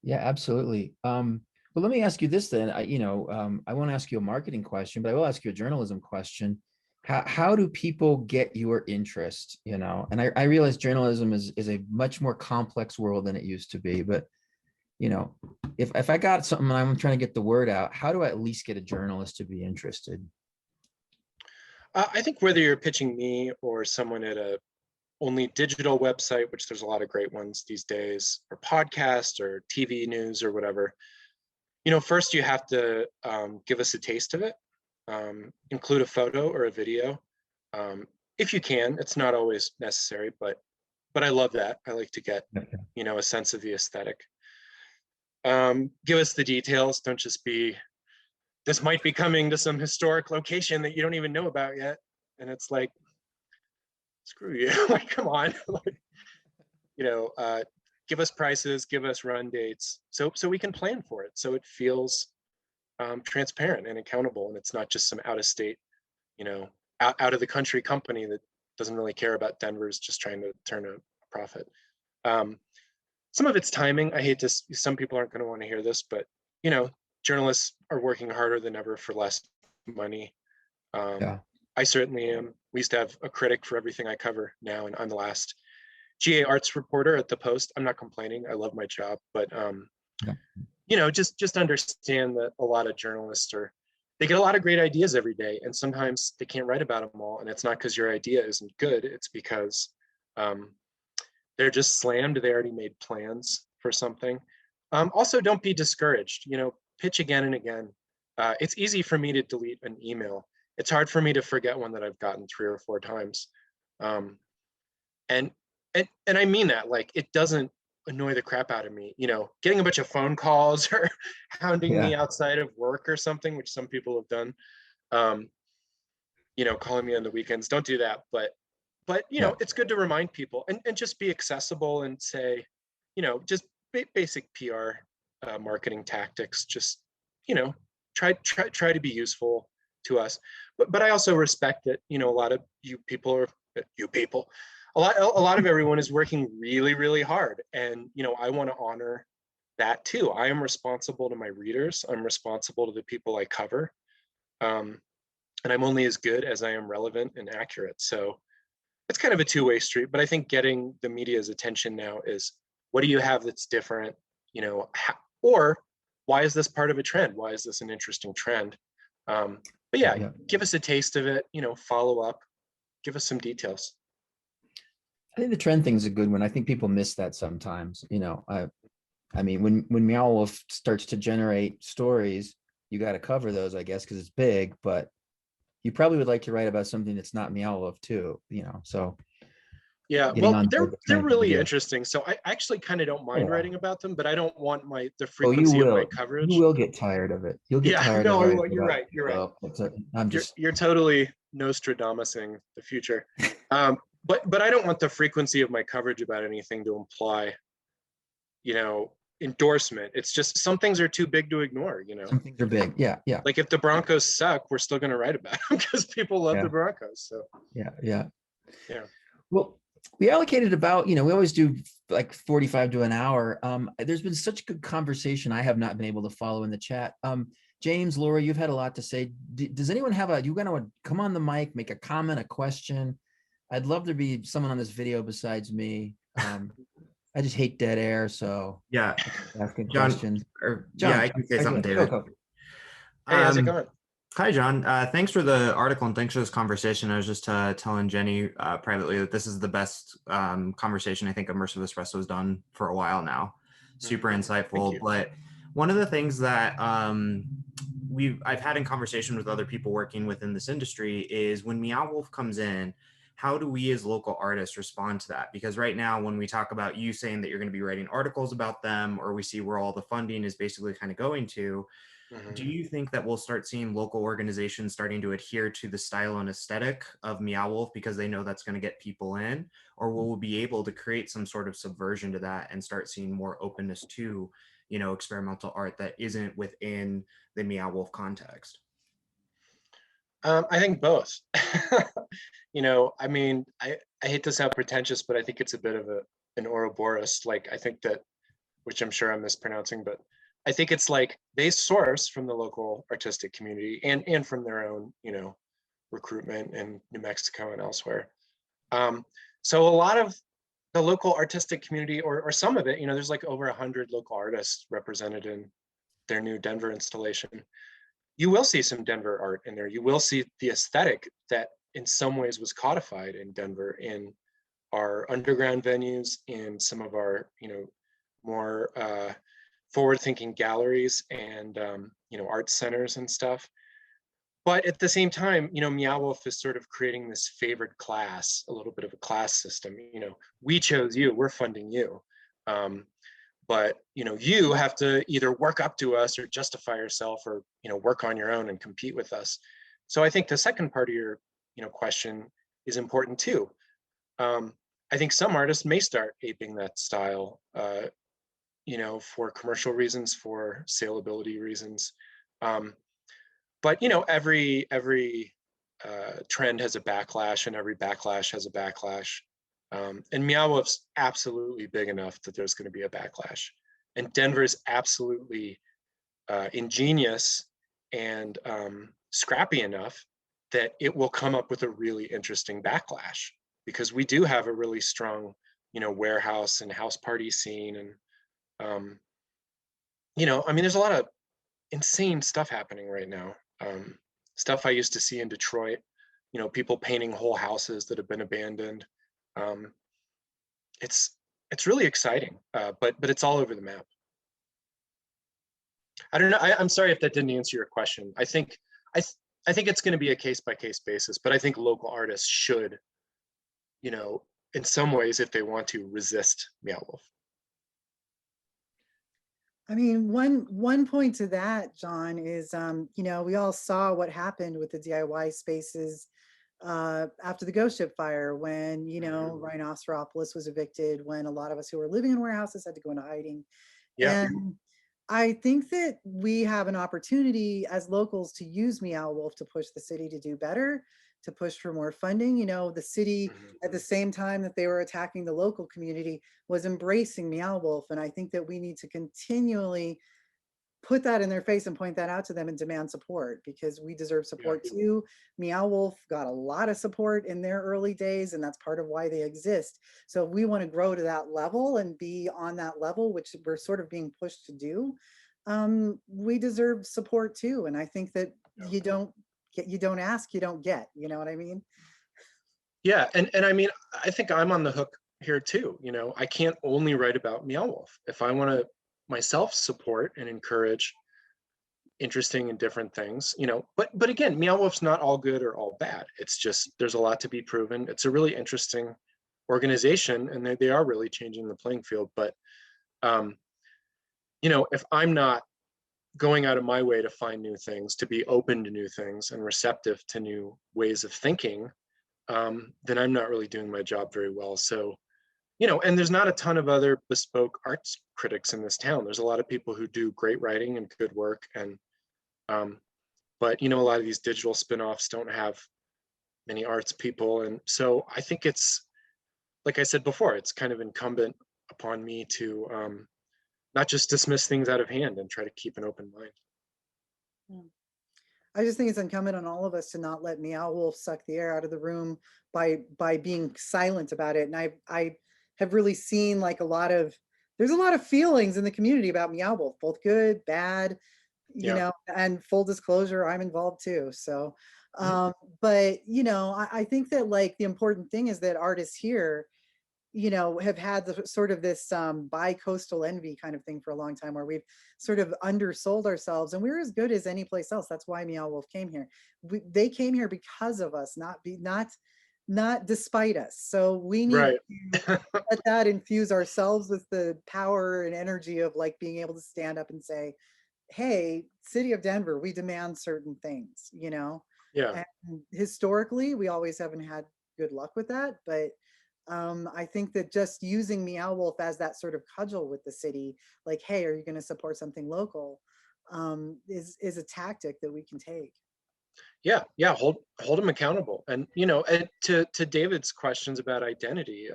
Yeah, absolutely. Well, let me ask you this then. I won't ask you a marketing question, but I will ask you a journalism question. How do people get your interest? You know, and I realize journalism is a much more complex world than it used to be. But you know, if I got something and I'm trying to get the word out, how do I at least get a journalist to be interested? I think whether you're pitching me or someone at a only digital website, which there's a lot of great ones these days, or podcast or TV news or whatever, you know, first you have to give us a taste of it, include a photo or a video. If you can, it's not always necessary, but I love that. I like to get, you know, a sense of the aesthetic. Give us the details. Don't just be, this might be coming to some historic location that you don't even know about yet. And it's like, screw you, like, come on. Like, you know, give us prices, give us run dates, so we can plan for it. So it feels transparent and accountable, and it's not just some out of state, you know, out of the country company that doesn't really care about Denver's just trying to turn a profit. Some of it's timing. I hate to, some people aren't going to want to hear this, but you know, journalists are working harder than ever for less money. I certainly am. We used to have a critic for everything I cover now, and I'm the last GA arts reporter at the Post. I'm not complaining. I love my job, but Yeah. you know, just understand that a lot of journalists they get a lot of great ideas every day, and sometimes they can't write about them all. And it's not because your idea isn't good. It's because they're just slammed. They already made plans for something. Also, don't be discouraged. You know, pitch again and again. It's easy for me to delete an email. It's hard for me to forget one that I've gotten 3 or 4 times. And I mean that, like, it doesn't annoy the crap out of me, you know, getting a bunch of phone calls or hounding me outside of work or something, which some people have done. You know, calling me on the weekends. Don't do that. But you know, it's good to remind people and just be accessible and say, you know, just basic PR marketing tactics. Just, you know, try to be useful to us. But I also respect that, you know, a lot of a lot of everyone is working really, really hard. And, you know, I want to honor that too. I am responsible to my readers. I'm responsible to the people I cover. And I'm only as good as I am relevant and accurate. So it's kind of a two-way street, but I think getting the media's attention now is, what do you have that's different? You know, or why is this part of a trend? Why is this an interesting trend? But yeah, give us a taste of it, you know, follow up, give us some details. I think the trend thing is a good one. I think people miss that sometimes. You know, I mean, when Meow Wolf starts to generate stories, you got to cover those, I guess, because it's big. But you probably would like to write about something that's not Meow Wolf too. You know, so yeah, well, they're really interesting. So I actually kind of don't mind writing about them, but I don't want the frequency of my coverage. You will get tired of it. You'll get tired of it. You're right. You're right. You're totally Nostradamusing the future. But I don't want the frequency of my coverage about anything to imply, you know, endorsement. It's just some things are too big to ignore, you know. Some things are big. Yeah. Like if the Broncos suck, we're still going to write about them because people love the Broncos. So yeah. Well, we allocated about, you know, we always do like 45 to an hour. There's been such good conversation I have not been able to follow in the chat. James, Laura, you've had a lot to say. Does anyone have you want to come on the mic, make a comment, a question? I'd love to be someone on this video besides me. I just hate dead air, so yeah, asking John, questions. John, yeah, I can say something, David. Hey, how's it going? Hi, John. Thanks for the article and thanks for this conversation. I was just telling Jenny privately that this is the best conversation I think Immersive Espresso has done for a while now. Super insightful. But one of the things that I've had in conversation with other people working within this industry is when Meow Wolf comes in, how do we as local artists respond to that? Because right now, when we talk about you saying that you're going to be writing articles about them, or we see where all the funding is basically kind of going to, do you think that we'll start seeing local organizations starting to adhere to the style and aesthetic of Meow Wolf because they know that's going to get people in? Or will we be able to create some sort of subversion to that and start seeing more openness to, you know, experimental art that isn't within the Meow Wolf context? I think both. You know, I mean, I hate to sound pretentious, but I think it's a bit of an Ouroboros. Like, I think that, which I'm sure I'm mispronouncing, but I think it's like they source from the local artistic community and from their own, you know, recruitment in New Mexico and elsewhere. So a lot of the local artistic community, or some of it, you know, there's like over 100 local artists represented in their new Denver installation. You will see some Denver art in there. You will see the aesthetic that in some ways was codified in Denver in our underground venues, in some of our, you know, more forward-thinking galleries and, you know, art centers and stuff. But at the same time, you know, Meow Wolf is sort of creating this favored class, a little bit of a class system. You know, we chose you, we're funding you. But, you know, you have to either work up to us or justify yourself or, you know, work on your own and compete with us. So I think the second part of your, you know, question is important too. I think some artists may start aping that style, you know, for commercial reasons, for saleability reasons. But, you know, every trend has a backlash and every backlash has a backlash. And Meow Wolf's absolutely big enough that there's going to be a backlash. And Denver's absolutely ingenious and scrappy enough that it will come up with a really interesting backlash, because we do have a really strong warehouse and house party scene. And, I mean, there's a lot of insane stuff happening right now. Stuff I used to see in Detroit, people painting whole houses that have been abandoned. It's really exciting, but it's all over the map. I don't know. I'm sorry if that didn't answer your question. I think it's going to be a case-by-case basis, but I think local artists should, in some ways, if they want to, resist Meow Wolf. I mean, one point to that, John, is we all saw what happened with the DIY spaces after the ghost ship fire, when Rhinoceropolis was evicted, when a lot of us who were living in warehouses had to go into hiding. Yeah. And I think that we have an opportunity as locals to use Meow Wolf to push the city to do better, to push for more funding. The city, at the same time that they were attacking the local community, was embracing Meow Wolf. And I think that we need to continually put that in their face and point that out to them and demand support, because we deserve support too. Meow Wolf got a lot of support in their early days, and that's part of why they exist. So if we want to grow to that level and be on that level, which we're sort of being pushed to do, we deserve support too. And I think that you don't ask, you don't get, you know what I mean? Yeah, and I mean, I think I'm on the hook here too. I can't only write about Meow Wolf. If I want to myself support and encourage interesting and different things, but again, Meow Wolf's not all good or all bad. It's just, there's a lot to be proven. It's a really interesting organization, and they are really changing the playing field. But if I'm not going out of my way to find new things, to be open to new things and receptive to new ways of thinking, then I'm not really doing my job very well. So and there's not a ton of other bespoke arts critics in this town. There's a lot of people who do great writing and good work, and but a lot of these digital spin-offs don't have many arts people. And so I think it's, like I said before, it's kind of incumbent upon me to not just dismiss things out of hand and try to keep an open mind. I just think it's incumbent on all of us to not let Meow Wolf suck the air out of the room by being silent about it. And I have really seen there's a lot of feelings in the community about Meow Wolf, both good, bad, and full disclosure, I'm involved too. So, but I think that the important thing is that artists here, have had the sort of this bi-coastal envy kind of thing for a long time, where we've sort of undersold ourselves, and we're as good as any place else. That's why Meow Wolf came here. They came here because of us, not despite us. So we need to let that infuse ourselves with the power and energy of being able to stand up and say, hey, City of Denver, we demand certain things, Yeah. And historically, we always haven't had good luck with that. But I think that just using Meow Wolf as that sort of cudgel with the city, hey, are you going to support something local, is a tactic that we can take. Yeah, hold them accountable. And and to David's questions about identity,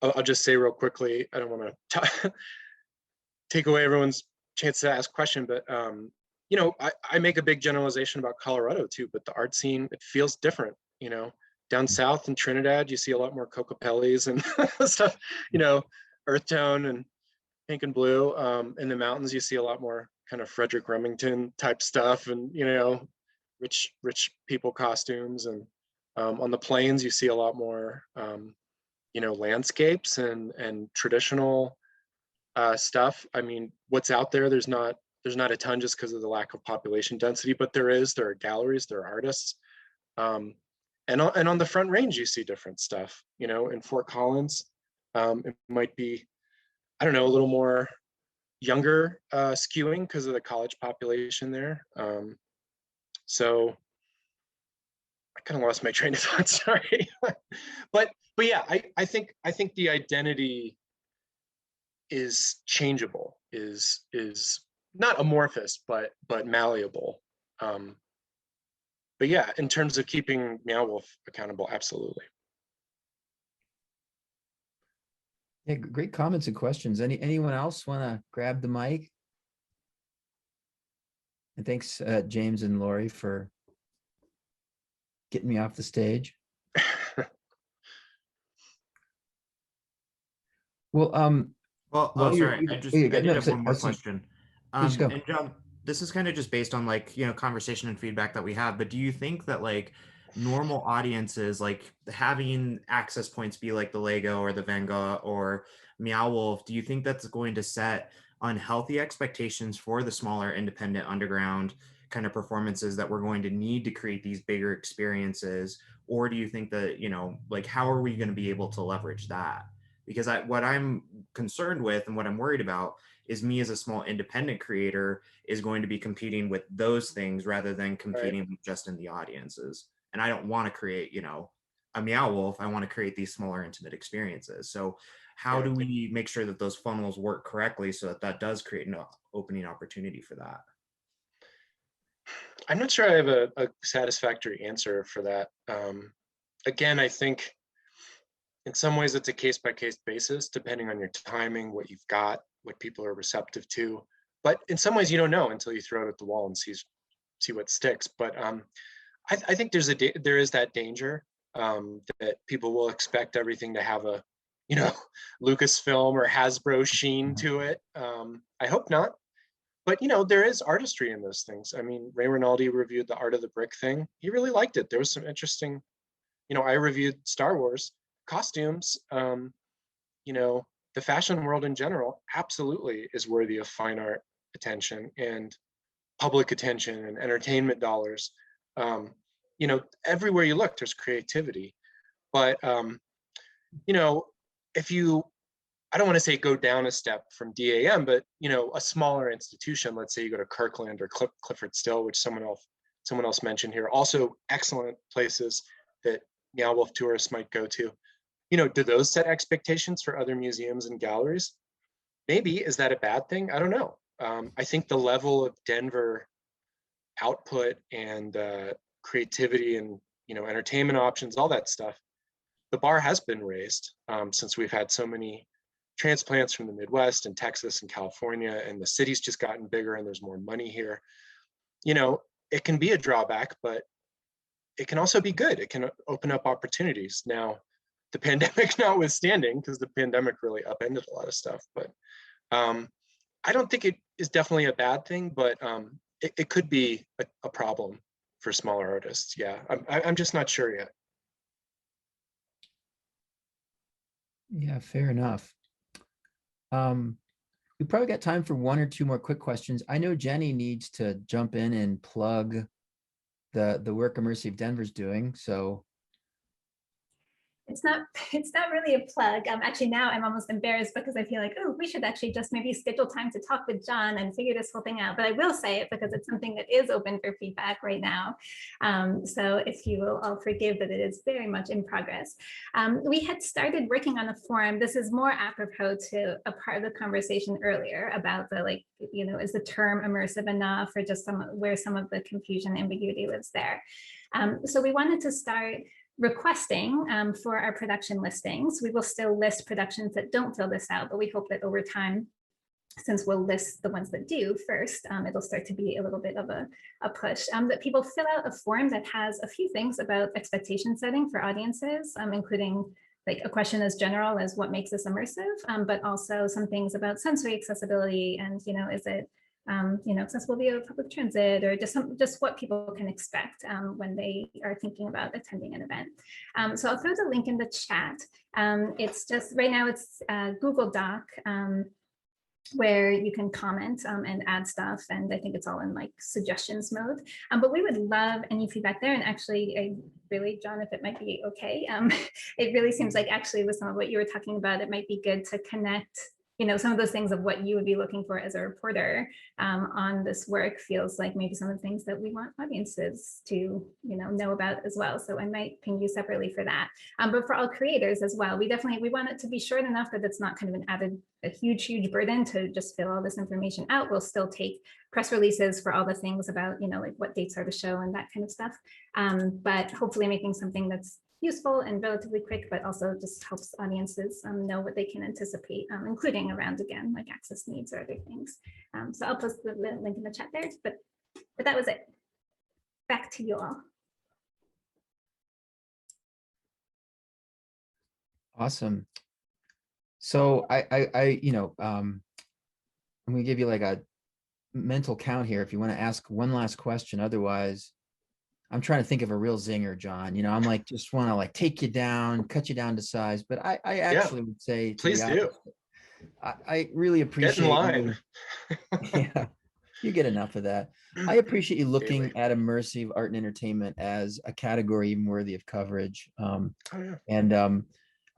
I'll just say real quickly, I don't want to take away everyone's chance to ask question, but I make a big generalization about Colorado too, but the art scene, it feels different. Down south in Trinidad, you see a lot more Cocopellis and stuff, earth tone and pink and blue. In the mountains, you see a lot more kind of Frederick Remington type stuff, and rich people costumes. And on the plains, you see a lot more landscapes and traditional stuff. I mean, what's out there, there's not a ton just because of the lack of population density, but there are galleries, there are artists. And on the Front Range, you see different stuff. In Fort Collins, it might be, I don't know, a little more younger skewing because of the college population there. So I kind of lost my train of thought. Sorry, but yeah, I think the identity is changeable, is not amorphous, but malleable. But yeah, in terms of keeping Meow Wolf accountable, absolutely. Yeah, great comments and questions. Anyone else want to grab the mic? And thanks, James and Lori, for getting me off the stage. Well, Well, while oh, you're, sorry. yeah, I did no, have one more let's just, question. please go. And John, this is kind of just based on like, you know, conversation and feedback that we have, but do you think that like normal audiences, like having access points be like the Lego or the Van Gogh or Meow Wolf, do you think that's going to set unhealthy expectations for the smaller independent underground kind of performances that we're going to need to create these bigger experiences? Or do you think that, you know, like how are we going to be able to leverage that? Because what I'm concerned with and what I'm worried about is me as a small independent creator is going to be competing with those things rather than competing just in the audiences. And I don't want to create, you know, a Meow Wolf. I want to create these smaller intimate experiences. So how do we make sure that those funnels work correctly so that that does create an opening opportunity for that? I'm not sure I have a satisfactory answer for that. Again, I think in some ways it's a case-by-case basis, depending on your timing, what you've got, what people are receptive to. But in some ways you don't know until you throw it at the wall and see what sticks. But I think there is that danger that people will expect everything to have a, you know, Lucasfilm or Hasbro sheen to it. I hope not. But, you know, there is artistry in those things. I mean, Ray Rinaldi reviewed the Art of the Brick thing. He really liked it. There was some interesting, you know, I reviewed Star Wars costumes. You know, the fashion world in general absolutely is worthy of fine art attention and public attention and entertainment dollars. You know, everywhere you look, there's creativity. But, you know, if you, I don't want to say go down a step from DAM, but, you know, a smaller institution, let's say you go to Kirkland or Clifford Still, which someone else mentioned here, also excellent places that Meow Wolf tourists might go to. You know, do those set expectations for other museums and galleries? Maybe. Is that a bad thing? I don't know. I think the level of Denver output and creativity and, you know, entertainment options, all that stuff, the bar has been raised since we've had so many transplants from the Midwest and Texas and California, and the city's just gotten bigger and there's more money here. You know, it can be a drawback, but it can also be good. It can open up opportunities. Now, the pandemic notwithstanding, because the pandemic really upended a lot of stuff, but I don't think it is definitely a bad thing, but it could be a problem for smaller artists. Yeah, I'm just not sure yet. Yeah, fair enough. We probably got time for one or two more quick questions. I know Jenny needs to jump in and plug the work Immersive Denver's doing. So It's not really a plug. Actually, now I'm almost embarrassed because I feel like, oh, we should actually just maybe schedule time to talk with John and figure this whole thing out. But I will say it because it's something that is open for feedback right now. So if you will all forgive that it is very much in progress. We had started working on a forum. This is more apropos to a part of the conversation earlier about the, like, you know, is the term immersive enough, or just where some of the confusion, ambiguity lives there. So we wanted to start requesting for our production listings. We will still list productions that don't fill this out, but we hope that over time, since we'll list the ones that do first, it'll start to be a little bit of a push, that people fill out a form that has a few things about expectation setting for audiences, including like a question as general as what makes this immersive, but also some things about sensory accessibility and, you know, is it you know, accessible via public transit, or just what people can expect when they are thinking about attending an event. So I'll throw the link in the chat. It's just right now it's Google Doc where you can comment and add stuff, and I think it's all in like suggestions mode. But we would love any feedback there. And actually, I really, John, if it might be okay, it really seems like actually with some of what you were talking about, it might be good to connect, you know, some of those things of what you would be looking for as a reporter on this work feels like maybe some of the things that we want audiences to, you know about as well. So I might ping you separately for that. But for all creators as well, we want it to be short enough that it's not kind of a huge burden to just fill all this information out. We'll still take press releases for all the things about, you know, like what dates are the show and that kind of stuff. But hopefully making something that's useful and relatively quick, but also just helps audiences know what they can anticipate, including around, again, like access needs or other things. So I'll post the link in the chat there, but that was it. Back to you all. awesome. So I'm gonna give you like a mental count here if you want to ask one last question. Otherwise, I'm trying to think of a real zinger, John. I'm like, just want to like take you down, cut you down to size. But I Yeah, actually would say to please the do. opposite. I really Get in appreciate line. you. Yeah, you get enough of that. I appreciate you looking Daily. at immersive art and entertainment as a category even worthy of coverage. Oh, yeah. And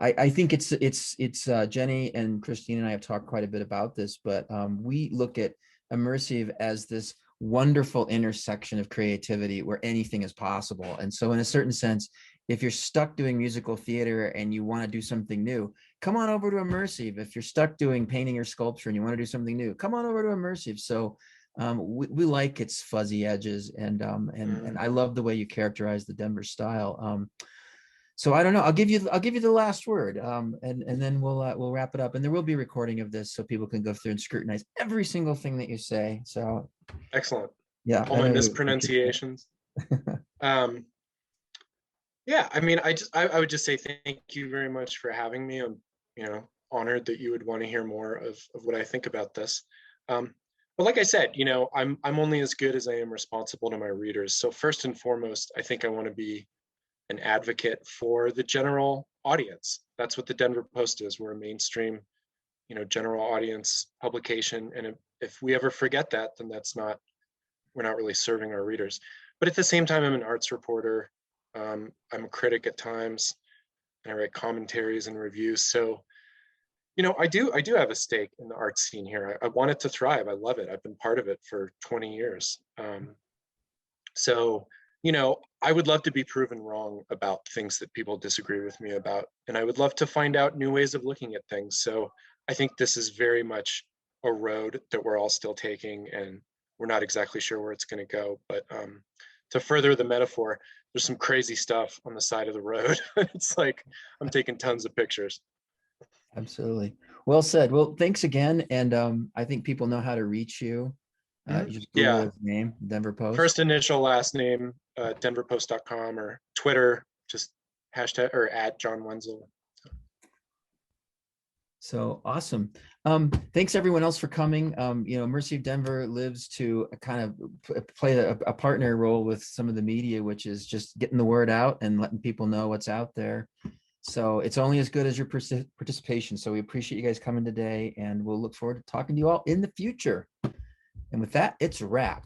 I think it's Jenny and Christine and I have talked quite a bit about this, but we look at immersive as this wonderful intersection of creativity where anything is possible. And so in a certain sense, if you're stuck doing musical theater and you want to do something new, come on over to immersive. If you're stuck doing painting or sculpture and you want to do something new, come on over to immersive. So we like its fuzzy edges, and I love the way you characterize the Denver style. So I don't know. I'll give you the last word, and then we'll wrap it up. And there will be a recording of this, so people can go through and scrutinize every single thing that you say. So Excellent. yeah, All my mispronunciations. Yeah, I mean, I would just say thank you very much for having me. I'm, honored that you would want to hear more of what I think about this. But like I said, I'm only as good as I am responsible to my readers. So first and foremost, I think I want to be an advocate for the general audience. That's what the Denver Post is. We're a mainstream, general audience publication. And if we ever forget that, then we're not really serving our readers. But at the same time, I'm an arts reporter. I'm a critic at times, and I write commentaries and reviews. So, I do have a stake in the art scene here. I want it to thrive. I love it. I've been part of it for 20 years. So, I would love to be proven wrong about things that people disagree with me about. And I would love to find out new ways of looking at things. So I think this is very much a road that we're all still taking, and we're not exactly sure where it's going to go. But to further the metaphor, there's some crazy stuff on the side of the road. It's like I'm taking tons of pictures. Absolutely. Well said. Well, thanks again. And I think people know how to reach you. You just Google Yeah. his name, Denver Post. First initial, last name, denverpost.com, or Twitter, just hashtag or at John Wenzel. So awesome. Thanks everyone else for coming. Immersive Denver lives to kind of play a partner role with some of the media, which is just getting the word out and letting people know what's out there. So it's only as good as your participation. So we appreciate you guys coming today, and we'll look forward to talking to you all in the future. And with that, it's a wrap.